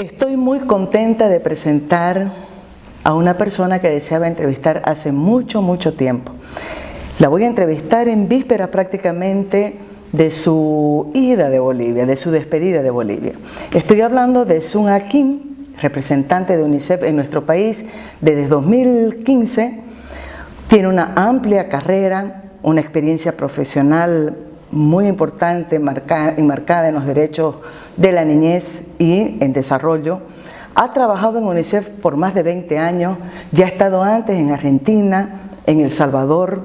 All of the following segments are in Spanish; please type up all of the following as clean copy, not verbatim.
Estoy muy contenta de presentar a una persona que deseaba entrevistar hace mucho tiempo. La voy a entrevistar en víspera prácticamente de su ida de Bolivia, de su despedida de Bolivia. Estoy hablando de Sun Ah Kim, representante de UNICEF en nuestro país desde 2015. Tiene una amplia carrera, una experiencia profesional muy importante, enmarcada en los derechos de la niñez y en desarrollo. Ha trabajado en UNICEF por más de 20 años, ya ha estado antes en Argentina, en El Salvador,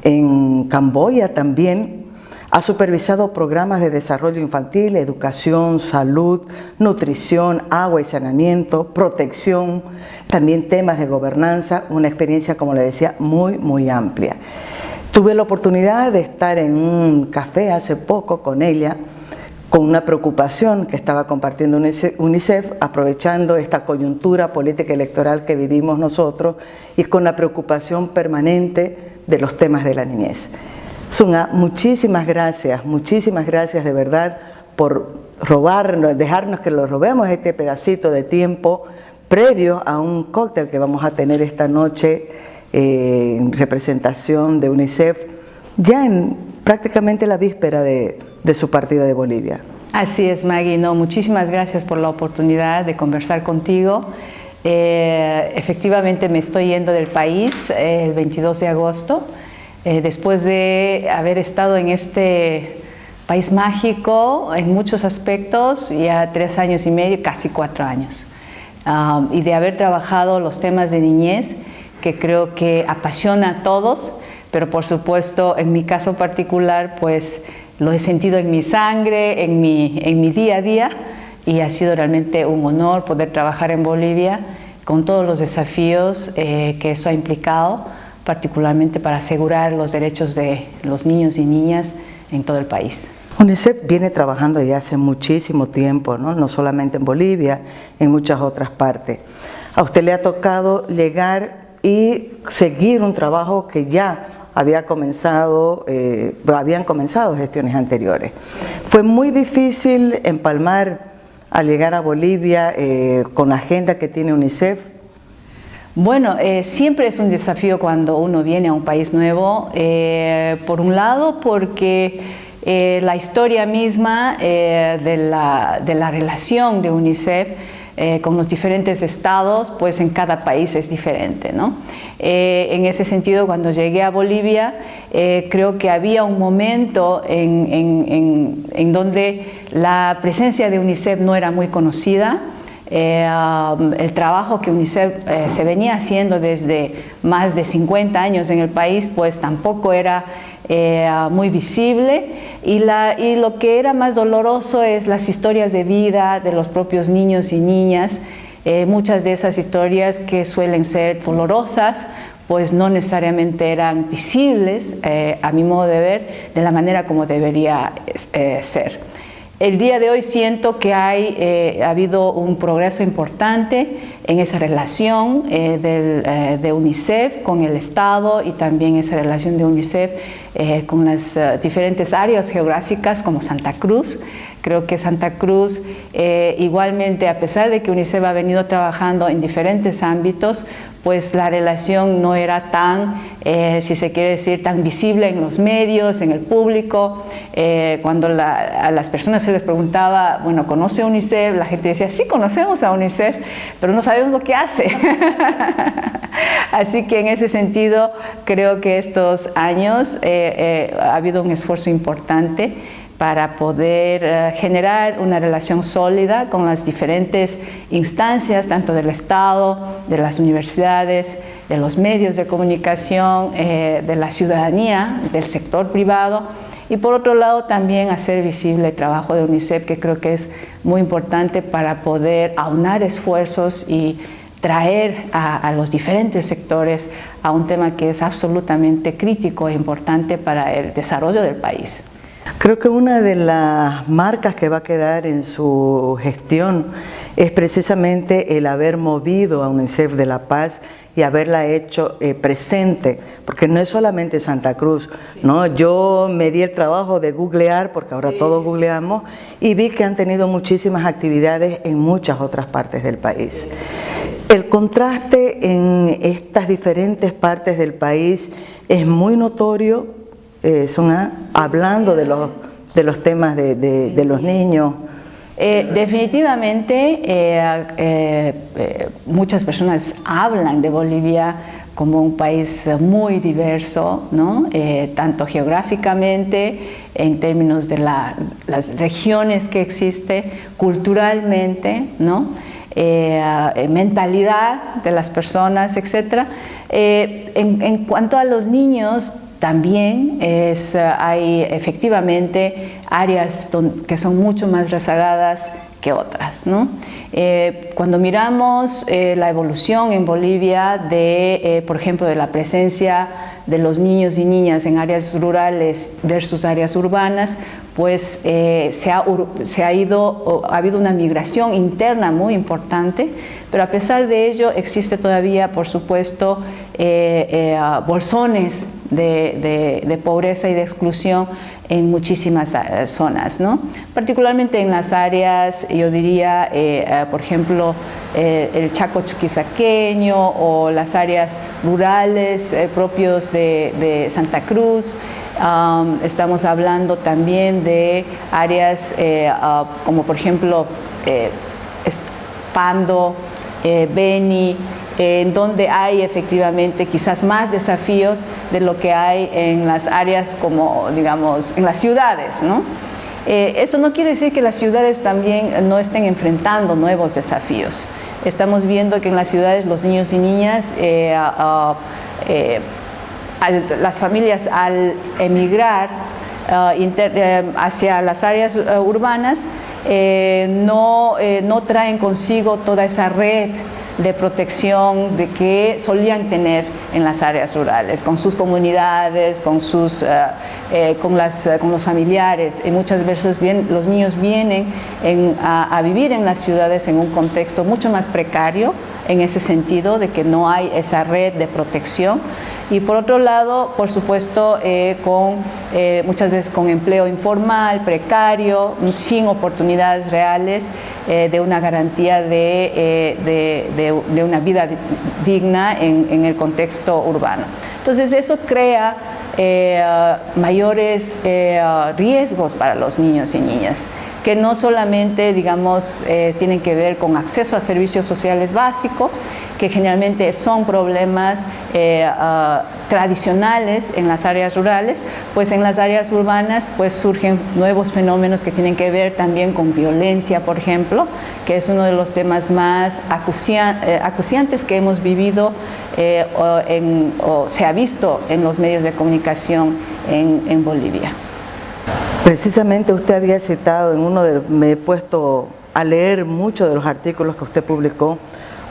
en Camboya también. Ha supervisado programas de desarrollo infantil, educación, salud, nutrición, agua y saneamiento, protección, también temas de gobernanza, una experiencia, como le decía, muy amplia. Tuve la oportunidad de estar en un café hace poco con ella, con una preocupación que estaba compartiendo UNICEF, aprovechando esta coyuntura política electoral que vivimos nosotros y con la preocupación permanente de los temas de la niñez. Sun Ah, muchísimas gracias de verdad por dejarnos que lo robemos este pedacito de tiempo previo a un cóctel que vamos a tener esta noche en representación de UNICEF, ya en prácticamente la víspera de su partida de Bolivia. Así es, Maggie. No, muchísimas gracias por la oportunidad de conversar contigo. Efectivamente me estoy yendo del país el 22 de agosto, después de haber estado en este país mágico en muchos aspectos, ya 3 años y medio, casi 4 años, y de haber trabajado los temas de niñez, que creo que apasiona a todos, pero por supuesto en mi caso particular pues lo he sentido en mi sangre, en mi día a día, y ha sido realmente un honor poder trabajar en Bolivia con todos los desafíos que eso ha implicado, particularmente para asegurar los derechos de los niños y niñas en todo el país. UNICEF viene trabajando ya hace muchísimo tiempo, no solamente en Bolivia, en muchas otras partes. A usted le ha tocado llegar y seguir un trabajo que ya habían comenzado gestiones anteriores. Fue muy difícil empalmar al llegar a Bolivia con la agenda que tiene UNICEF. Bueno, siempre es un desafío cuando uno viene a un país nuevo, por un lado porque la historia misma de la relación de UNICEF con los diferentes estados, pues en cada país es diferente, ¿no? En ese sentido, cuando llegué a Bolivia, creo que había un momento en donde la presencia de UNICEF no era muy conocida. El trabajo que UNICEF se venía haciendo desde más de 50 años en el país, pues tampoco era muy visible, y lo que era más doloroso es las historias de vida de los propios niños y niñas. Muchas de esas historias, que suelen ser dolorosas, pues no necesariamente eran visibles, a mi modo de ver, de la manera como debería ser. El día de hoy siento que ha habido un progreso importante en esa relación de UNICEF con el Estado, y también esa relación de UNICEF con las diferentes áreas geográficas como Santa Cruz. Creo que Santa Cruz igualmente, a pesar de que UNICEF ha venido trabajando en diferentes ámbitos, pues la relación no era tan, si se quiere decir, tan visible en los medios, en el público. Cuando a las personas se les preguntaba, bueno, ¿conoce a UNICEF? La gente decía, sí, conocemos a UNICEF, pero no sabemos lo que hace. Así que en ese sentido, creo que estos años ha habido un esfuerzo importante para poder generar una relación sólida con las diferentes instancias, tanto del Estado, de las universidades, de los medios de comunicación, de la ciudadanía, del sector privado, y por otro lado también hacer visible el trabajo de UNICEF, que creo que es muy importante para poder aunar esfuerzos y traer a los diferentes sectores a un tema que es absolutamente crítico e importante para el desarrollo del país. Creo que una de las marcas que va a quedar en su gestión es precisamente el haber movido a UNICEF de La Paz y haberla hecho presente, porque no es solamente Santa Cruz, ¿no? Yo me di el trabajo de googlear, porque ahora todos googleamos, y vi que han tenido muchísimas actividades en muchas otras partes del país. El contraste en estas diferentes partes del país es muy notorio, hablando de los temas de los niños. Definitivamente muchas personas hablan de Bolivia como un país muy diverso, ¿no? Tanto geográficamente, en términos de las regiones que existe, culturalmente, ¿no? Mentalidad de las personas, etc. En cuanto a los niños, también hay efectivamente áreas que son mucho más rezagadas que otras, ¿no? Cuando miramos la evolución en Bolivia por ejemplo, de la presencia de los niños y niñas en áreas rurales versus áreas urbanas, pues ha habido una migración interna muy importante, pero a pesar de ello existe todavía, por supuesto, bolsones de pobreza y de exclusión en muchísimas zonas, ¿no? Particularmente en las áreas, yo diría, por ejemplo, el Chaco chuquisaqueño o las áreas rurales propios de Santa Cruz. Estamos hablando también de áreas como por ejemplo Pando, Beni, en donde hay efectivamente quizás más desafíos de lo que hay en las áreas como, digamos, en las ciudades, ¿no? Eso no quiere decir que las ciudades también no estén enfrentando nuevos desafíos. Estamos viendo que en las ciudades los niños y niñas, las familias al emigrar hacia las áreas urbanas no traen consigo toda esa red de protección de que solían tener en las áreas rurales, con sus comunidades, con los familiares. Y muchas veces los niños vienen a vivir en las ciudades en un contexto mucho más precario, en ese sentido de que no hay esa red de protección. Y por otro lado, por supuesto, muchas veces con empleo informal, precario, sin oportunidades reales de una garantía de una vida digna en el contexto urbano. Entonces eso crea mayores riesgos para los niños y niñas, que no solamente, digamos, tienen que ver con acceso a servicios sociales básicos, que generalmente son problemas tradicionales en las áreas rurales, pues en las áreas urbanas pues surgen nuevos fenómenos que tienen que ver también con violencia, por ejemplo, que es uno de los temas más acuciantes que hemos vivido o se ha visto en los medios de comunicación en Bolivia. Precisamente usted había citado me he puesto a leer muchos de los artículos que usted publicó.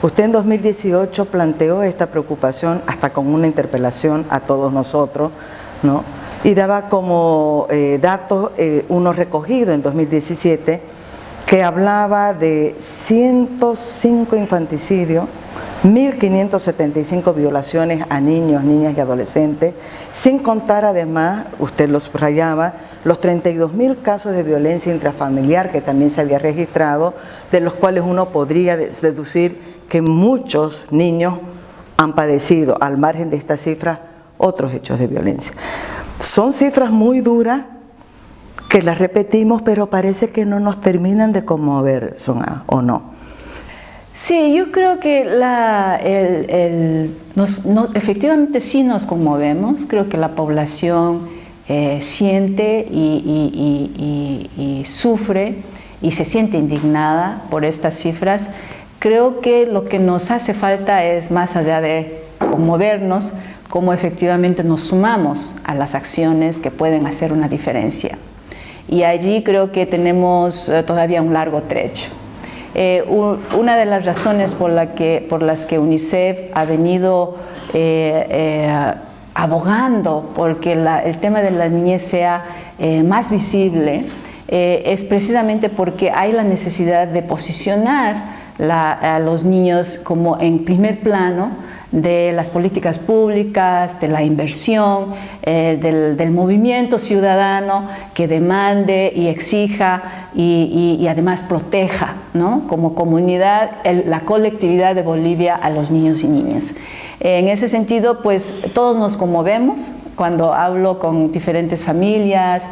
Usted en 2018 planteó esta preocupación hasta con una interpelación a todos nosotros, ¿no? Y daba como datos uno recogido en 2017 que hablaba de 105 infanticidios, 1.575 violaciones a niños, niñas y adolescentes, sin contar además, usted lo subrayaba, los 32.000 casos de violencia intrafamiliar que también se había registrado, de los cuales uno podría deducir que muchos niños han padecido, al margen de estas cifras, otros hechos de violencia. Son cifras muy duras que las repetimos, pero parece que no nos terminan de conmover, ¿o no? Sí, yo creo que efectivamente sí nos conmovemos. Creo que la población siente y sufre y se siente indignada por estas cifras. Creo que lo que nos hace falta es, más allá de conmovernos, cómo efectivamente nos sumamos a las acciones que pueden hacer una diferencia. Y allí creo que tenemos todavía un largo trecho. Una de las razones por las que UNICEF ha venido abogando porque el tema de la niñez sea más visible, es precisamente porque hay la necesidad de posicionar a los niños como en primer plano de las políticas públicas, de la inversión, del movimiento ciudadano que demande y exija y además proteja, ¿no?, como comunidad, la colectividad de Bolivia a los niños y niñas. En ese sentido, pues todos nos conmovemos cuando hablo con diferentes familias,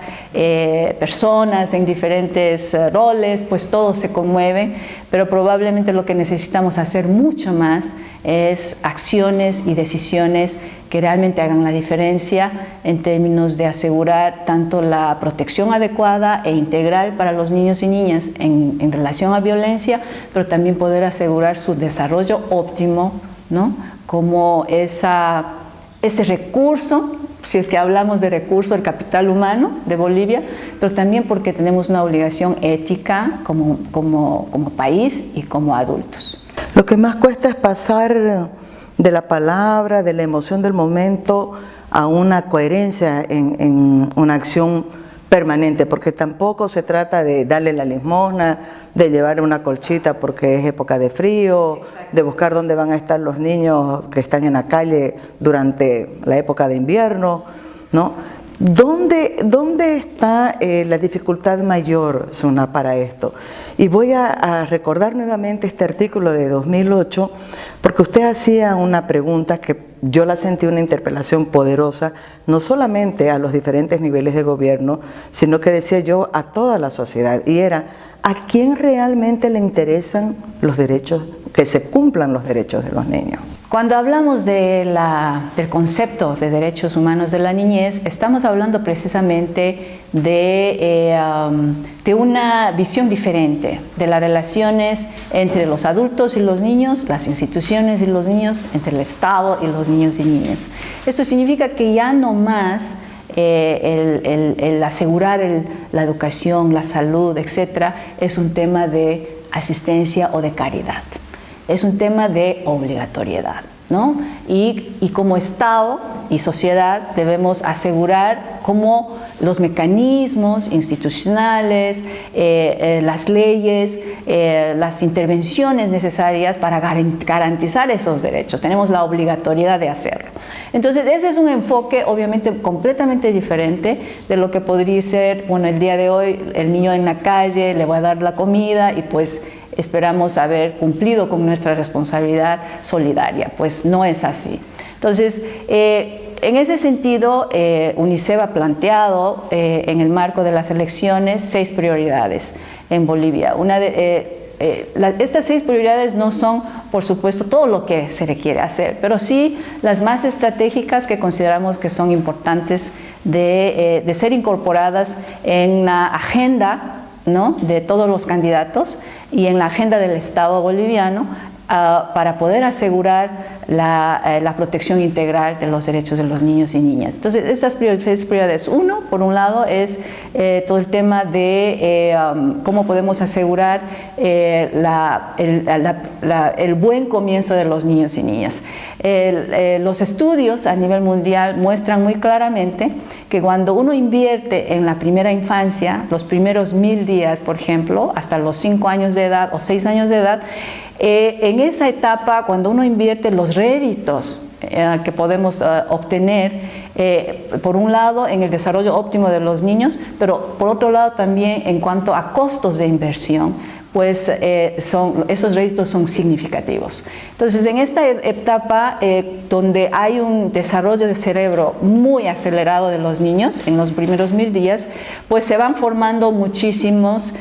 personas en diferentes roles, pues todos se conmueven, pero probablemente lo que necesitamos hacer mucho más es acciones y decisiones que realmente hagan la diferencia en términos de asegurar tanto la protección adecuada e integral para los niños y niñas en relación a violencia, pero también poder asegurar su desarrollo óptimo, ¿no?, como ese recurso, si es que hablamos de recurso, el capital humano de Bolivia, pero también porque tenemos una obligación ética como país y como adultos. Lo que más cuesta es pasar de la palabra, de la emoción del momento, a una coherencia en una acción permanente, porque tampoco se trata de darle la limosna, de llevar una colchita porque es época de frío, de buscar dónde van a estar los niños que están en la calle durante la época de invierno, ¿no? ¿Dónde está la dificultad mayor, Suna, para esto? Y voy a recordar nuevamente este artículo de 2008, porque usted hacía una pregunta que yo la sentí una interpelación poderosa, no solamente a los diferentes niveles de gobierno, sino que decía yo a toda la sociedad, y era: ¿a quién realmente le interesan los derechos, que se cumplan los derechos de los niños? Cuando hablamos del concepto de derechos humanos de la niñez, estamos hablando precisamente de una visión diferente de las relaciones entre los adultos y los niños, las instituciones y los niños, entre el Estado y los niños y niñas. Esto significa que ya no más el asegurar la educación, la salud, etcétera, es un tema de asistencia o de caridad. Es un tema de obligatoriedad, ¿no? Y como Estado y sociedad debemos asegurar cómo los mecanismos institucionales, las leyes, las intervenciones necesarias para garantizar esos derechos. Tenemos la obligatoriedad de hacerlo. Entonces, ese es un enfoque obviamente completamente diferente de lo que podría ser, bueno, el día de hoy el niño en la calle, le voy a dar la comida y pues esperamos haber cumplido con nuestra responsabilidad solidaria. Pues no es así. Entonces, en ese sentido, UNICEF ha planteado en el marco de las elecciones 6 prioridades en Bolivia. Estas 6 prioridades no son, por supuesto, todo lo que se requiere hacer, pero sí las más estratégicas que consideramos que son importantes de ser incorporadas en la agenda, ¿no?, de todos los candidatos y en la agenda del Estado boliviano para poder asegurar la protección integral de los derechos de los niños y niñas. Entonces, estas prioridades, uno, por un lado, es todo el tema de cómo podemos asegurar el buen comienzo de los niños y niñas. Los estudios a nivel mundial muestran muy claramente que cuando uno invierte en la primera infancia, los primeros 1000 días, por ejemplo, hasta los 5 años de edad o 6 años de edad, en esa etapa, cuando uno invierte los réditos que podemos obtener, por un lado en el desarrollo óptimo de los niños, pero por otro lado también en cuanto a costos de inversión, pues esos réditos son significativos. Entonces, en esta etapa donde hay un desarrollo de cerebro muy acelerado de los niños en los primeros 1000 días, pues se van formando muchísimas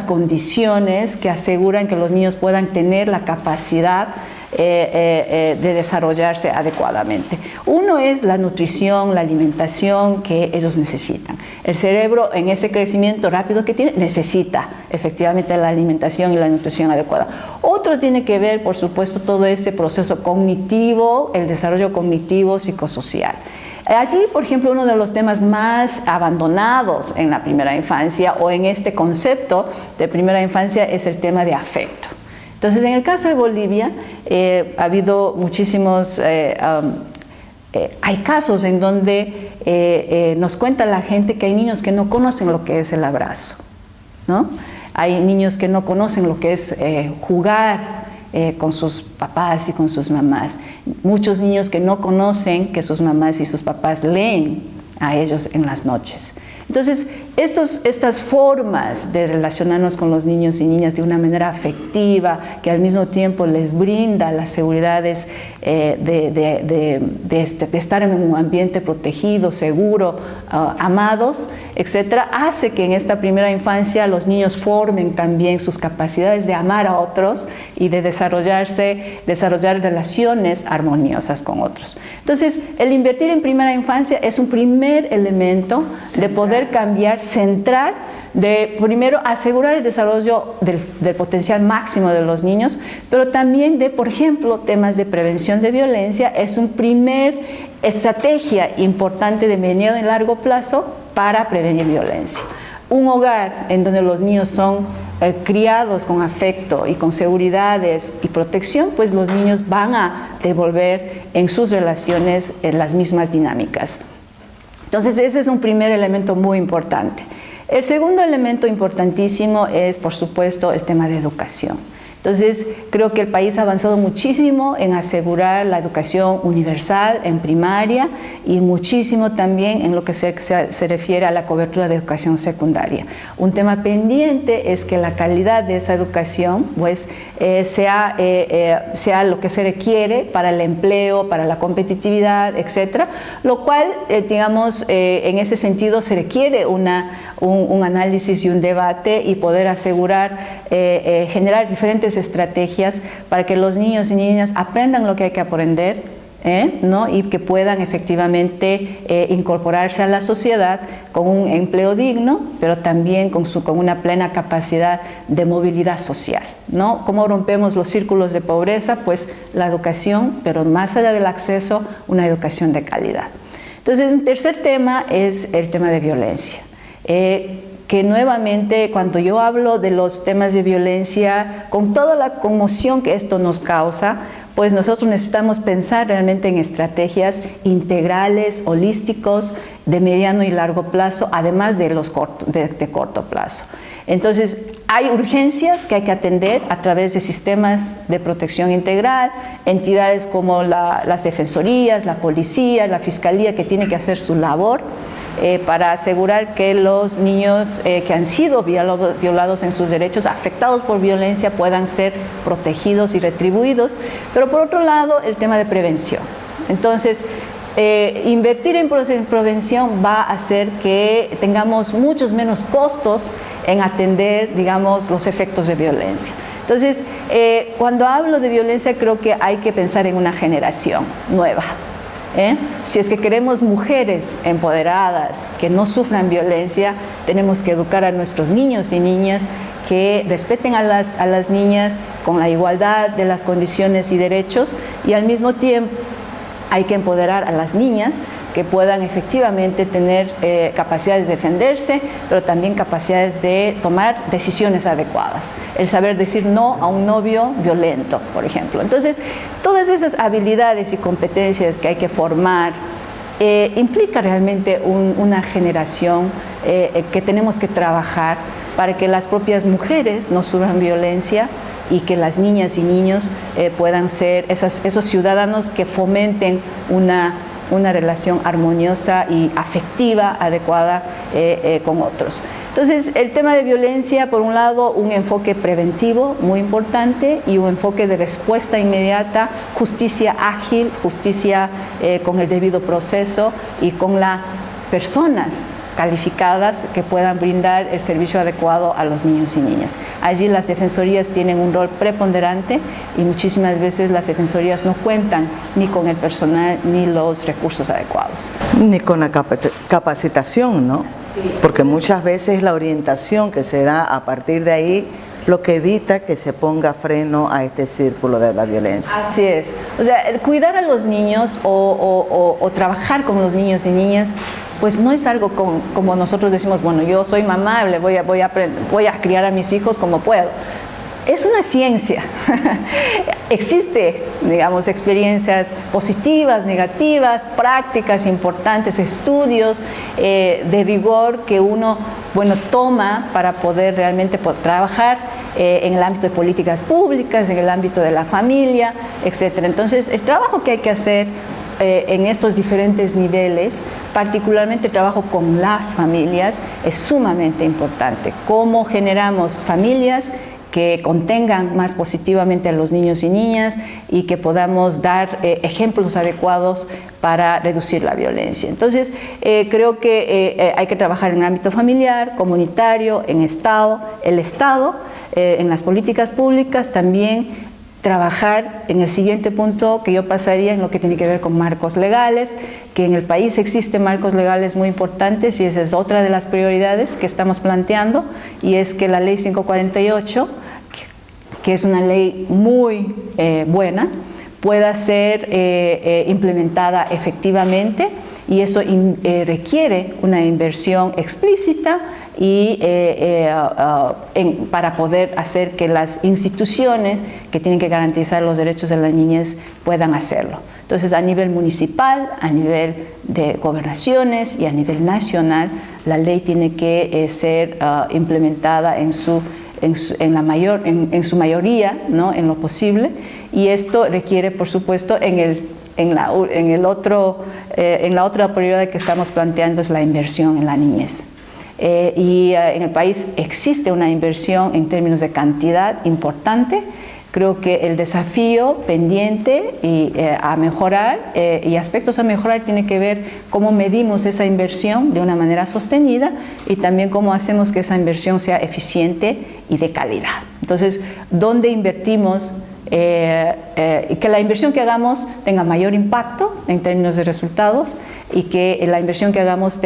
condiciones que aseguran que los niños puedan tener la capacidad de desarrollarse adecuadamente. Uno es la nutrición, la alimentación que ellos necesitan. El cerebro, en ese crecimiento rápido que tiene, necesita efectivamente la alimentación y la nutrición adecuada. Otro tiene que ver, por supuesto, todo ese proceso cognitivo, el desarrollo cognitivo psicosocial. Allí, por ejemplo, uno de los temas más abandonados en la primera infancia o en este concepto de primera infancia es el tema de afecto. Entonces, en el caso de Bolivia, ha habido muchísimos hay casos en donde nos cuenta la gente que hay niños que no conocen lo que es el abrazo, ¿no? Hay niños que no conocen lo que es jugar con sus papás y con sus mamás. Muchos niños que no conocen que sus mamás y sus papás leen a ellos en las noches. Entonces, estas formas de relacionarnos con los niños y niñas de una manera afectiva, que al mismo tiempo les brinda las seguridades de estar en un ambiente protegido, seguro, amados, etcétera, hace que en esta primera infancia los niños formen también sus capacidades de amar a otros y de desarrollar relaciones armoniosas con otros. Entonces, el invertir en primera infancia es un primer elemento de poder cambiar, centrar, de primero asegurar el desarrollo del potencial máximo de los niños, pero también de, por ejemplo, temas de prevención de violencia. Es una primer estrategia importante de mediano y largo plazo para prevenir violencia. Un hogar en donde los niños son criados con afecto y con seguridades y protección, pues los niños van a devolver en sus relaciones las mismas dinámicas. Entonces, ese es un primer elemento muy importante. El segundo elemento importantísimo es, por supuesto, el tema de educación. Entonces, creo que el país ha avanzado muchísimo en asegurar la educación universal en primaria y muchísimo también en lo que se refiere a la cobertura de educación secundaria. Un tema pendiente es que la calidad de esa educación pues, sea lo que se requiere para el empleo, para la competitividad, etcétera, lo cual, digamos, en ese sentido se requiere un análisis y un debate y poder asegurar, generar diferentes estrategias para que los niños y niñas aprendan lo que hay que aprender, ¿no? Y que puedan efectivamente incorporarse a la sociedad con un empleo digno, pero también con una plena capacidad de movilidad social, ¿no? ¿Cómo rompemos los círculos de pobreza? Pues la educación, pero más allá del acceso, una educación de calidad. Entonces, un tercer tema es el tema de violencia. Que nuevamente, cuando yo hablo de los temas de violencia, con toda la conmoción que esto nos causa, pues nosotros necesitamos pensar realmente en estrategias integrales, holísticos, de mediano y largo plazo, además de los de corto plazo. Entonces, hay urgencias que hay que atender a través de sistemas de protección integral, entidades como las defensorías, la policía, la fiscalía, que tienen que hacer su labor para asegurar que los niños que han sido violados en sus derechos, afectados por violencia, puedan ser protegidos y retribuidos. Pero por otro lado, el tema de prevención. Entonces, invertir en prevención va a hacer que tengamos muchos menos costos en atender, digamos, los efectos de violencia. Entonces, cuando hablo de violencia, creo que hay que pensar en una generación nueva. Si es que queremos mujeres empoderadas, que no sufran violencia, tenemos que educar a nuestros niños y niñas que respeten a las niñas con la igualdad de las condiciones y derechos, y al mismo tiempo hay que empoderar a las niñas que puedan efectivamente tener capacidades de defenderse, pero también capacidades de tomar decisiones adecuadas. El saber decir no a un novio violento, por ejemplo. Entonces, todas esas habilidades y competencias que hay que formar implica realmente una generación que tenemos que trabajar para que las propias mujeres no sufran violencia y que las niñas y niños puedan ser esos ciudadanos que fomenten una relación armoniosa y afectiva adecuada con otros. Entonces, el tema de violencia, por un lado, un enfoque preventivo muy importante y un enfoque de respuesta inmediata, justicia ágil, justicia con el debido proceso y con las personas calificadas que puedan brindar el servicio adecuado a los niños y niñas. Allí las defensorías tienen un rol preponderante y muchísimas veces las defensorías no cuentan ni con el personal ni los recursos adecuados. Ni con la capacitación, ¿no? Sí. Porque muchas veces la orientación que se da a partir de ahí lo que evita que se ponga freno a este círculo de la violencia. Así es. O sea, cuidar a los niños o trabajar con los niños y niñas, pues no es algo como nosotros decimos, bueno, yo soy mamá, voy a criar a mis hijos como puedo. Es una ciencia. Existe, digamos, experiencias positivas, negativas, prácticas importantes, estudios de rigor que uno, bueno, toma para poder realmente trabajar en el ámbito de políticas públicas, en el ámbito de la familia, etc. Entonces, el trabajo que hay que hacer en estos diferentes niveles, particularmente el trabajo con las familias, es sumamente importante. ¿Cómo generamos familias que contengan más positivamente a los niños y niñas y que podamos dar ejemplos adecuados para reducir la violencia? Entonces, creo que hay que trabajar en el ámbito familiar, comunitario, en el Estado, en las políticas públicas, también trabajar en el siguiente punto que yo pasaría en lo que tiene que ver con marcos legales, que en el país existen marcos legales muy importantes y esa es otra de las prioridades que estamos planteando, y es que la ley 548, que es una ley muy buena, pueda ser implementada efectivamente, y eso requiere una inversión explícita y para poder hacer que las instituciones que tienen que garantizar los derechos de la niñez puedan hacerlo. Entonces, a nivel municipal, a nivel de gobernaciones y a nivel nacional, la ley tiene que ser implementada en su mayoría, ¿no?, en lo posible, y esto requiere, por supuesto, en la otra prioridad que estamos planteando es la inversión en la niñez. En el país existe una inversión en términos de cantidad importante. Creo que el desafío pendiente a mejorar y aspectos a mejorar tiene que ver cómo medimos esa inversión de una manera sostenida y también cómo hacemos que esa inversión sea eficiente y de calidad. Entonces, ¿dónde invertimos? Que la inversión que hagamos tenga mayor impacto en términos de resultados y que la inversión que hagamos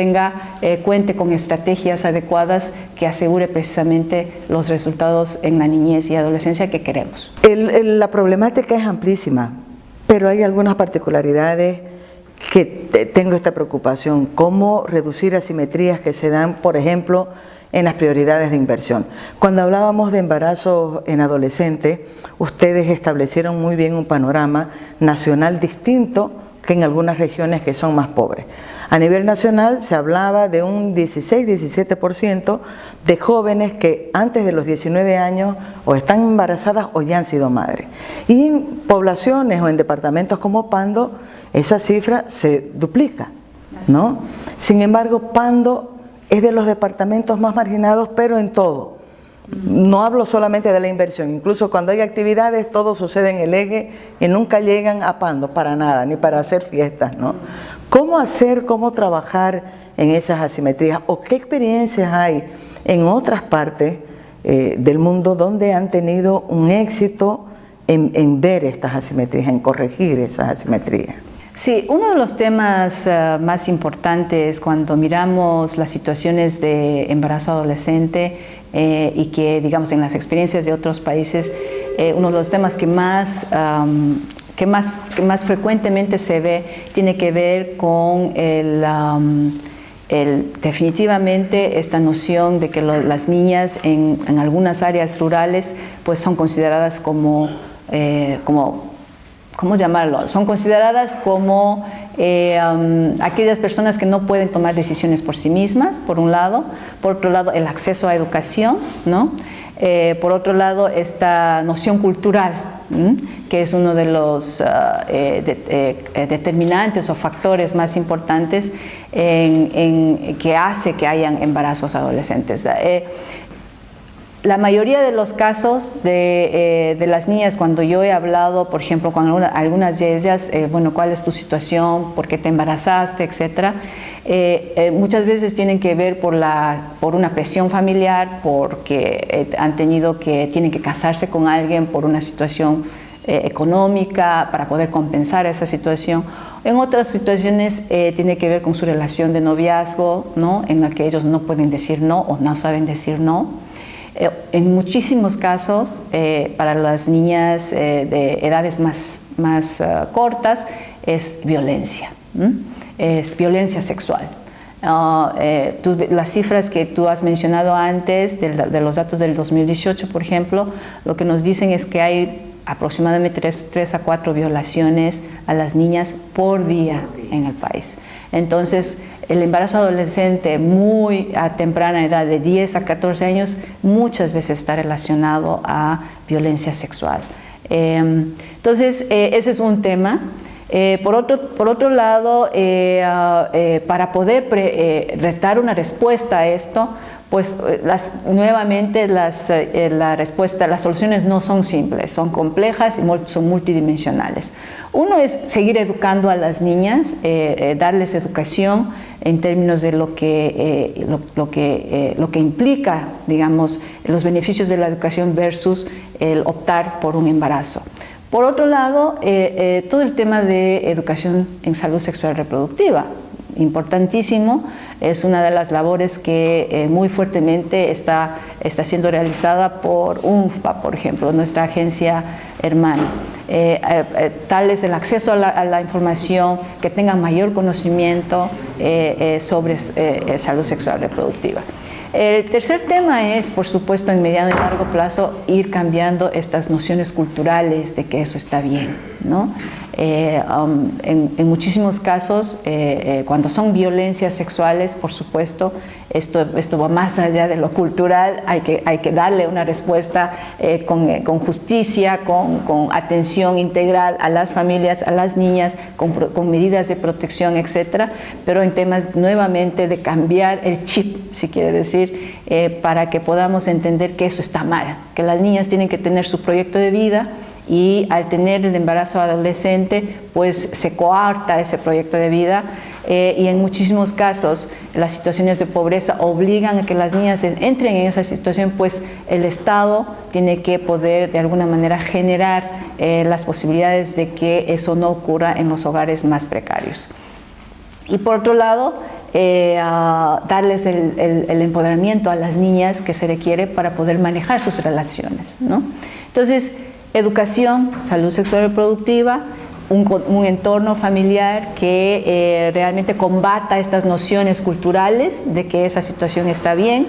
cuente con estrategias adecuadas que asegure precisamente los resultados en la niñez y adolescencia que queremos. La problemática es amplísima, pero hay algunas particularidades que tengo esta preocupación. ¿Cómo reducir asimetrías que se dan, por ejemplo, en las prioridades de inversión? Cuando hablábamos de embarazos en adolescentes, ustedes establecieron muy bien un panorama nacional distinto que en algunas regiones que son más pobres. A nivel nacional se hablaba de un 16-17% de jóvenes que antes de los 19 años o están embarazadas o ya han sido madres. Y en poblaciones o en departamentos como Pando, esa cifra se duplica, ¿no? Sin embargo, Pando es de los departamentos más marginados, pero en todo. No hablo solamente de la inversión, incluso cuando hay actividades todo sucede en el eje y nunca llegan a Pando para nada, ni para hacer fiestas, ¿no? ¿Cómo trabajar en esas asimetrías? ¿O qué experiencias hay en otras partes del mundo donde han tenido un éxito en ver estas asimetrías, en corregir esas asimetrías? Sí, uno de los temas más importantes cuando miramos las situaciones de embarazo adolescente y que, digamos, en las experiencias de otros países, uno de los temas que más frecuentemente se ve tiene que ver con definitivamente esta noción de que las niñas en algunas áreas rurales pues son consideradas como ¿cómo llamarlo? Son consideradas como aquellas personas que no pueden tomar decisiones por sí mismas, por un lado. Por otro lado, el acceso a educación, ¿no? Por otro lado, esta noción cultural, que es uno de los determinantes o factores más importantes que hace que hayan embarazos adolescentes. La mayoría de los casos de las niñas, cuando yo he hablado, por ejemplo, con algunas de ellas, bueno, ¿cuál es tu situación? ¿Por qué te embarazaste? Etcétera. Muchas veces tienen que ver por una presión familiar, porque tienen que casarse con alguien por una situación económica, para poder compensar esa situación. En otras situaciones tiene que ver con su relación de noviazgo, ¿no?, en la que ellos no pueden decir no o no saben decir no. En muchísimos casos, para las niñas de edades más cortas, es violencia sexual. Las cifras que tú has mencionado antes, de los datos del 2018, por ejemplo, lo que nos dicen es que hay aproximadamente 3 a 4 violaciones a las niñas por día en el país. Entonces, el embarazo adolescente muy a temprana edad, de 10 a 14 años, muchas veces está relacionado a violencia sexual. Entonces, ese es un tema. Por otro lado, para poder dar una respuesta a esto, pues nuevamente las soluciones no son simples, son complejas y son multidimensionales. Uno es seguir educando a las niñas, darles educación en términos de lo que implica, digamos, los beneficios de la educación versus el optar por un embarazo. Por otro lado, todo el tema de educación en salud sexual reproductiva, importantísimo, es una de las labores que muy fuertemente está siendo realizada por UNFPA, por ejemplo, nuestra agencia hermana. Tal es el acceso a la información, que tengan mayor conocimiento sobre salud sexual reproductiva. El tercer tema es, por supuesto, en mediano y largo plazo, ir cambiando estas nociones culturales de que eso está bien, ¿no? En muchísimos casos, cuando son violencias sexuales, por supuesto, esto va más allá de lo cultural, hay que darle una respuesta con justicia, con atención integral a las familias, a las niñas, con medidas de protección, etcétera, pero en temas nuevamente de cambiar el chip, si quiere decir, para que podamos entender que eso está mal, que las niñas tienen que tener su proyecto de vida, y al tener el embarazo adolescente, pues se coarta ese proyecto de vida, y en muchísimos casos las situaciones de pobreza obligan a que las niñas entren en esa situación, pues el Estado tiene que poder de alguna manera generar las posibilidades de que eso no ocurra en los hogares más precarios. Y por otro lado, darles el empoderamiento a las niñas que se requiere para poder manejar sus relaciones, ¿no? Entonces, educación, salud sexual y reproductiva, un entorno familiar que realmente combata estas nociones culturales de que esa situación está bien,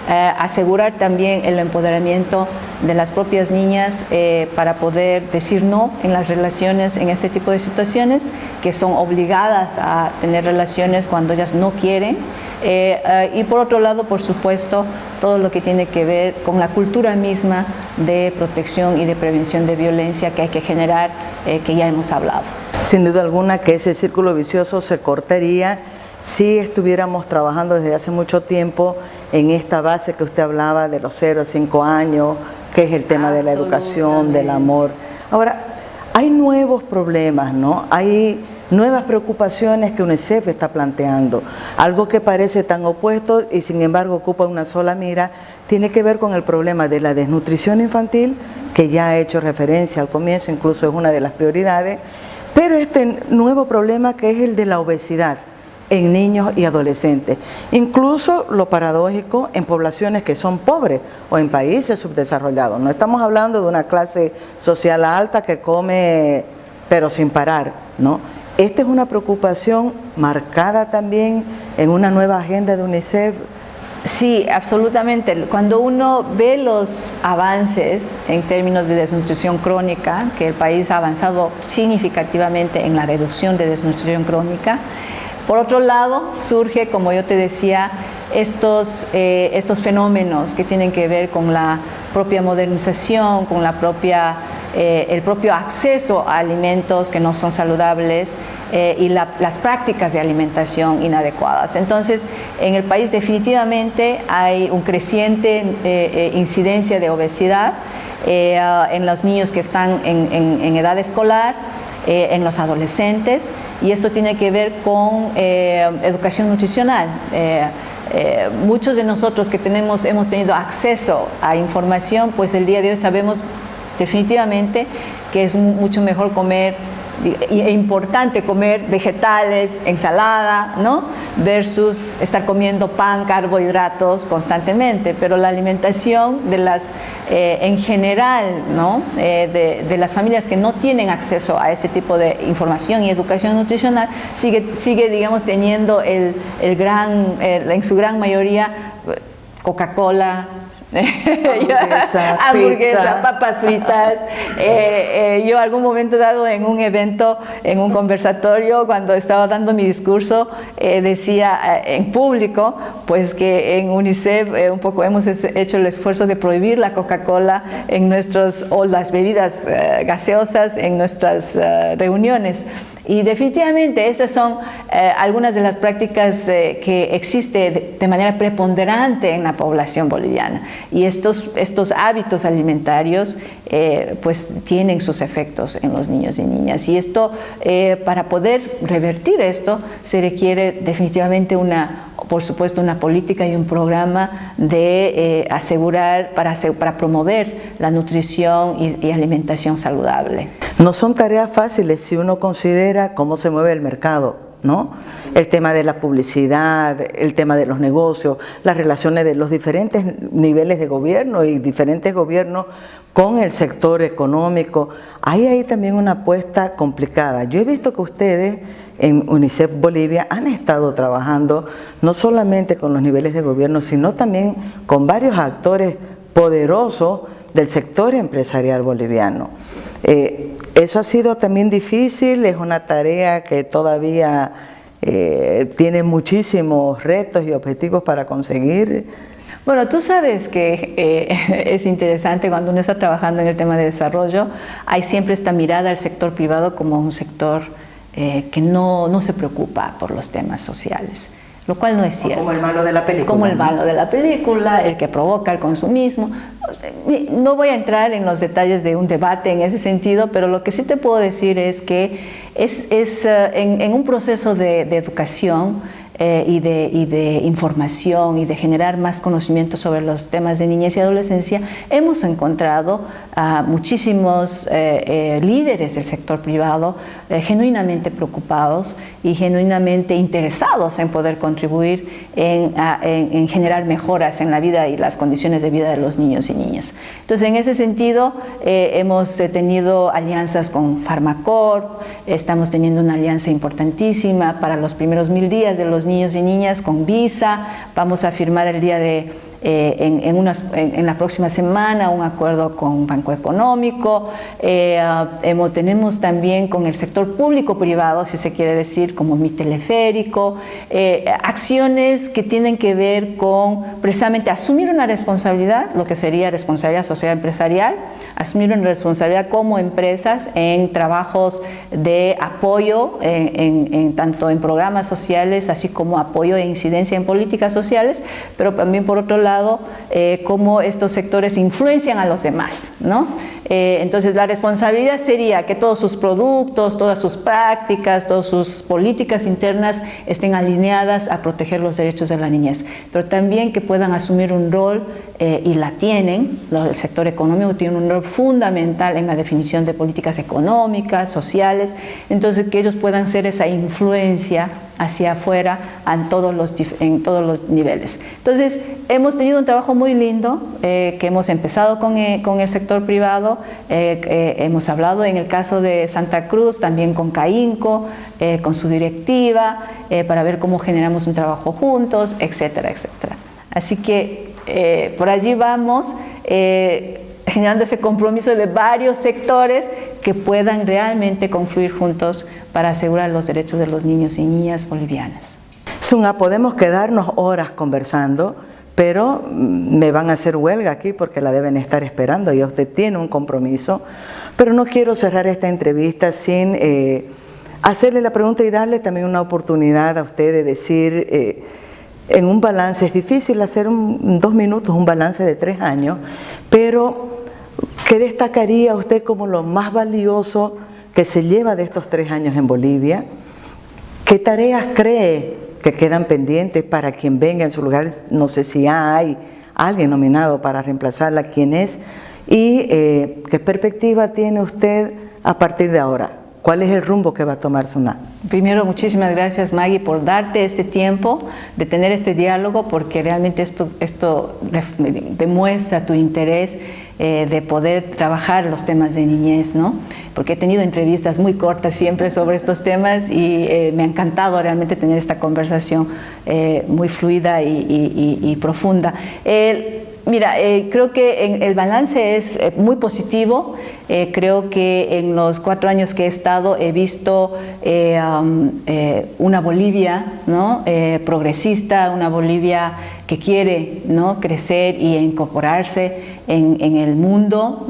asegurar también el empoderamiento de las propias niñas para poder decir no en las relaciones, en este tipo de situaciones, que son obligadas a tener relaciones cuando ellas no quieren. Y por otro lado, por supuesto, todo lo que tiene que ver con la cultura misma de protección y de prevención de violencia que hay que generar, que ya hemos hablado. Sin duda alguna que ese círculo vicioso se cortaría si estuviéramos trabajando desde hace mucho tiempo en esta base que usted hablaba de los 0 a 5 años, que es el tema de la educación, del amor. Ahora, hay nuevos problemas, ¿no? Hay nuevas preocupaciones que UNICEF está planteando. Algo que parece tan opuesto y sin embargo ocupa una sola mira, tiene que ver con el problema de la desnutrición infantil, que ya he hecho referencia al comienzo, incluso es una de las prioridades, pero este nuevo problema que es el de la obesidad en niños y adolescentes. Incluso lo paradójico en poblaciones que son pobres o en países subdesarrollados. No estamos hablando de una clase social alta que come pero sin parar, ¿no? Esta es una preocupación marcada también en una nueva agenda de UNICEF. Sí, absolutamente. Cuando uno ve los avances en términos de desnutrición crónica, que el país ha avanzado significativamente en la reducción de desnutrición crónica, por otro lado surge, como yo te decía, estos fenómenos que tienen que ver con la propia modernización, con la el propio acceso a alimentos que no son saludables y las prácticas de alimentación inadecuadas. Entonces, en el país definitivamente hay un creciente incidencia de obesidad en los niños que están en edad escolar, en los adolescentes, y esto tiene que ver con educación nutricional. Muchos de nosotros que hemos tenido acceso a información, pues el día de hoy sabemos definitivamente que es mucho mejor comer e importante comer vegetales, ensalada, ¿no? Versus estar comiendo pan, carbohidratos constantemente. Pero la alimentación en general, ¿no? De las familias que no tienen acceso a ese tipo de información y educación nutricional sigue digamos, teniendo en su gran mayoría Coca-Cola, hamburguesa, papas fritas. Yo algún momento dado en un evento, en un conversatorio, cuando estaba dando mi discurso, decía en público, pues que en UNICEF un poco hemos hecho el esfuerzo de prohibir la Coca-Cola o las bebidas gaseosas en nuestras reuniones. Y definitivamente esas son algunas de las prácticas que existen de manera preponderante en la población boliviana. Y estos hábitos alimentarios pues tienen sus efectos en los niños y niñas. Y esto, para poder revertir esto, se requiere definitivamente por supuesto, una política y un programa de asegurar, para promover la nutrición y alimentación saludable. No son tareas fáciles si uno considera cómo se mueve el mercado, ¿no? El tema de la publicidad, el tema de los negocios, las relaciones de los diferentes niveles de gobierno y diferentes gobiernos con el sector económico. Hay ahí también una apuesta complicada. Yo he visto que ustedes en UNICEF Bolivia han estado trabajando no solamente con los niveles de gobierno, sino también con varios actores poderosos del sector empresarial boliviano. Eso ha sido también difícil, es una tarea que todavía tiene muchísimos retos y objetivos para conseguir. Bueno, tú sabes que es interesante cuando uno está trabajando en el tema de desarrollo, hay siempre esta mirada al sector privado como un sector que no se preocupa por los temas sociales, lo cual no es cierto. Como el malo de la película. Como el malo de la película, el que provoca el consumismo. No voy a entrar en los detalles de un debate en ese sentido, pero lo que sí te puedo decir es que en un proceso de educación y de información y de generar más conocimiento sobre los temas de niñez y adolescencia, hemos encontrado a muchísimos líderes del sector privado genuinamente preocupados y genuinamente interesados en poder contribuir en generar mejoras en la vida y las condiciones de vida de los niños y niñas. Entonces, en ese sentido, hemos tenido alianzas con Farmacorp, estamos teniendo una alianza importantísima para los primeros 1000 días de los niños y niñas con Visa. Vamos a firmar el día de en la próxima semana un acuerdo con Banco Económico. Tenemos también con el sector público-privado, si se quiere decir, como Mi Teleférico, acciones que tienen que ver con precisamente asumir una responsabilidad, lo que sería responsabilidad social empresarial, asumir una responsabilidad como empresas en trabajos de apoyo, tanto en programas sociales, así como apoyo e incidencia en políticas sociales, pero también por otro lado, cómo estos sectores influencian a los demás, ¿no? Entonces la responsabilidad sería que todos sus productos, todas sus prácticas, todas sus políticas internas estén alineadas a proteger los derechos de la niñez, pero también que puedan asumir un rol, y la tienen, el sector económico tiene un rol fundamental en la definición de políticas económicas, sociales, entonces que ellos puedan ser esa influencia hacia afuera en todos los niveles. Entonces, hemos tenido un trabajo muy lindo que hemos empezado con el sector privado, hemos hablado en el caso de Santa Cruz, también con CAINCO, con su directiva, para ver cómo generamos un trabajo juntos, etcétera, etcétera. Así que por allí vamos, generando ese compromiso de varios sectores que puedan realmente confluir juntos para asegurar los derechos de los niños y niñas bolivianas. Sunga, podemos quedarnos horas conversando, pero me van a hacer huelga aquí porque la deben estar esperando. Ya usted tiene un compromiso, pero no quiero cerrar esta entrevista sin hacerle la pregunta y darle también una oportunidad a usted de decir, en un balance, es difícil hacer en 2 minutos un balance de 3 años, pero ¿qué destacaría usted como lo más valioso que se lleva de estos 3 años en Bolivia? ¿Qué tareas cree que quedan pendientes para quien venga en su lugar? No sé si hay alguien nominado para reemplazarla, quién es, y qué perspectiva tiene usted a partir de ahora. ¿Cuál es el rumbo que va a tomar SUNAT? Primero, muchísimas gracias, Maggie, por darte este tiempo de tener este diálogo, porque realmente esto demuestra tu interés de poder trabajar los temas de niñez, ¿no? Porque he tenido entrevistas muy cortas siempre sobre estos temas y me ha encantado realmente tener esta conversación muy fluida y profunda. Mira, creo que el balance es muy positivo. Creo que en los 4 años que he estado he visto una Bolivia, ¿no? Progresista, una Bolivia que quiere, ¿no? Crecer y incorporarse en el mundo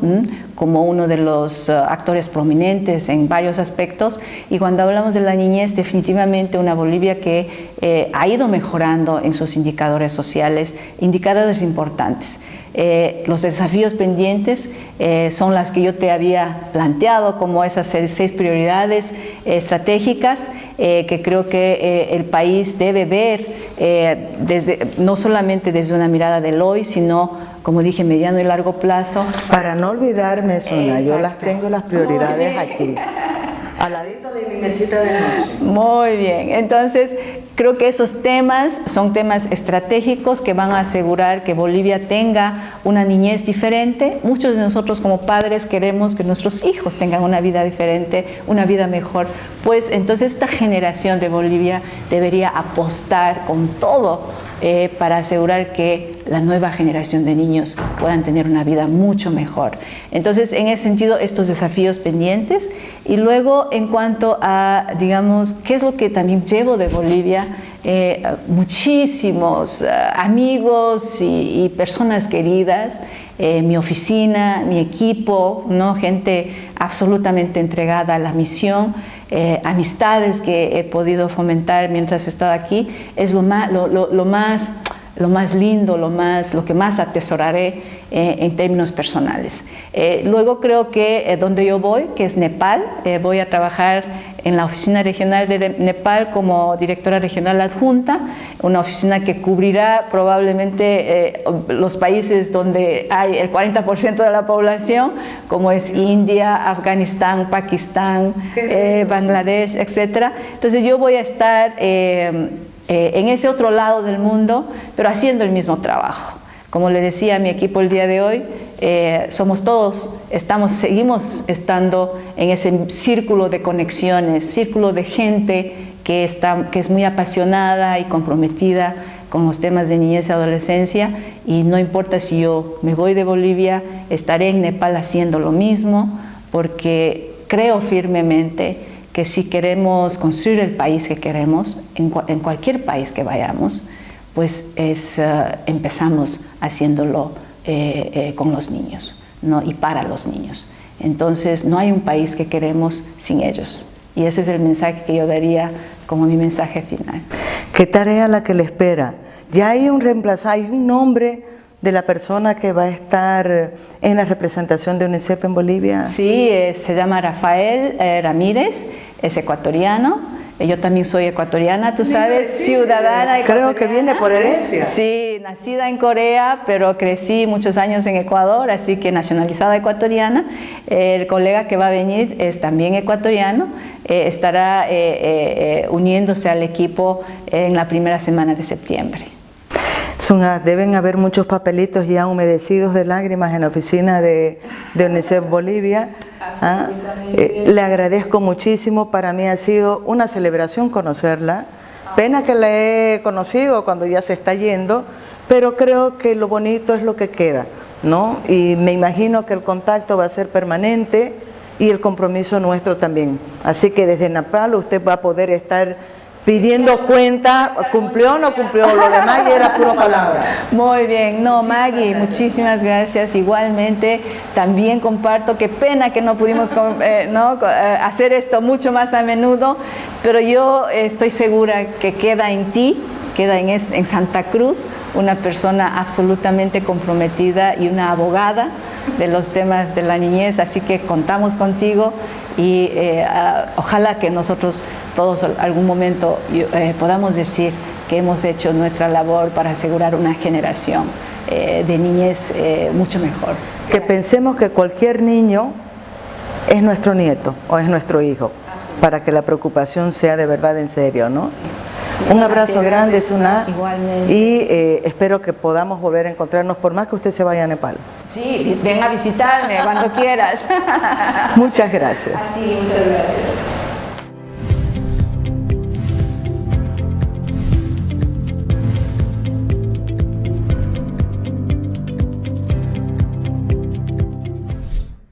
como uno de los actores prominentes en varios aspectos. Y cuando hablamos de la niñez, definitivamente una Bolivia que ha ido mejorando en sus indicadores sociales, indicadores importantes. Los desafíos pendientes son las que yo te había planteado como esas 6 prioridades estratégicas que creo que el país debe ver no solamente desde una mirada del hoy, sino, como dije, mediano y largo plazo. Para no olvidarme, Suna, yo las tengo las prioridades aquí, al ladito de mi mesita de noche. Muy bien, entonces creo que esos temas son temas estratégicos que van a asegurar que Bolivia tenga una niñez diferente. Muchos de nosotros como padres queremos que nuestros hijos tengan una vida diferente, una vida mejor. Pues entonces esta generación de Bolivia debería apostar con todo para asegurar que la nueva generación de niños puedan tener una vida mucho mejor. Entonces, en ese sentido, estos desafíos pendientes. Y luego, en cuanto a, digamos, qué es lo que también llevo de Bolivia, muchísimos amigos y personas queridas, mi oficina, mi equipo, ¿no? Gente absolutamente entregada a la misión, amistades que he podido fomentar mientras he estado aquí, es lo más lindo, lo que más atesoraré en términos personales. Luego creo que donde yo voy, que es Nepal, voy a trabajar en la oficina regional de Nepal como directora regional adjunta, una oficina que cubrirá probablemente los países donde hay el 40% de la población, como es India, Afganistán, Pakistán, Bangladesh, etc. Entonces yo voy a estar en ese otro lado del mundo, pero haciendo el mismo trabajo. Como le decía a mi equipo el día de hoy, somos todos, seguimos estando en ese círculo de conexiones, círculo de gente que es muy apasionada y comprometida con los temas de niñez y adolescencia, y no importa si yo me voy de Bolivia, estaré en Nepal haciendo lo mismo, porque creo firmemente que si queremos construir el país que queremos, en cualquier país que vayamos, pues empezamos haciéndolo con los niños, ¿no? Y para los niños. Entonces, no hay un país que queremos sin ellos. Y ese es el mensaje que yo daría como mi mensaje final. ¿Qué tarea la que le espera? Ya hay un reemplazante, hay un nombre de la persona que va a estar en la representación de UNICEF en Bolivia. Sí, se llama Rafael Ramírez, es ecuatoriano. Yo también soy ecuatoriana, tú sabes, ciudadana ecuatoriana. Creo que viene por herencia. Sí, nacida en Corea, pero crecí muchos años en Ecuador, así que nacionalizada ecuatoriana. El colega que va a venir es también ecuatoriano, estará uniéndose al equipo en la primera semana de septiembre. Deben haber muchos papelitos ya humedecidos de lágrimas en la oficina de UNICEF Bolivia. Le agradezco muchísimo, para mí ha sido una celebración conocerla. Pena que la he conocido cuando ya se está yendo, pero creo que lo bonito es lo que queda, ¿no? Y me imagino que el contacto va a ser permanente y el compromiso nuestro también. Así que desde Nepal usted va a poder estar pidiendo cuenta, ¿cumplió o no cumplió? Lo demás ya era pura palabra. Muy bien, no, Maggie, muchísimas gracias. Igualmente, también comparto, qué pena que no pudimos hacer esto mucho más a menudo, pero yo estoy segura que queda en ti, queda en Santa Cruz, una persona absolutamente comprometida y una abogada de los temas de la niñez, así que contamos contigo y ojalá que nosotros todos algún momento podamos decir que hemos hecho nuestra labor para asegurar una generación de niñez mucho mejor. Que pensemos que cualquier niño es nuestro nieto o es nuestro hijo. para que la preocupación sea de verdad en serio, ¿no? Un abrazo grande, Suna. Igualmente. Y espero que podamos volver a encontrarnos, por más que usted se vaya a Nepal. Sí, ven a visitarme cuando quieras. Muchas gracias. A ti, muchas gracias.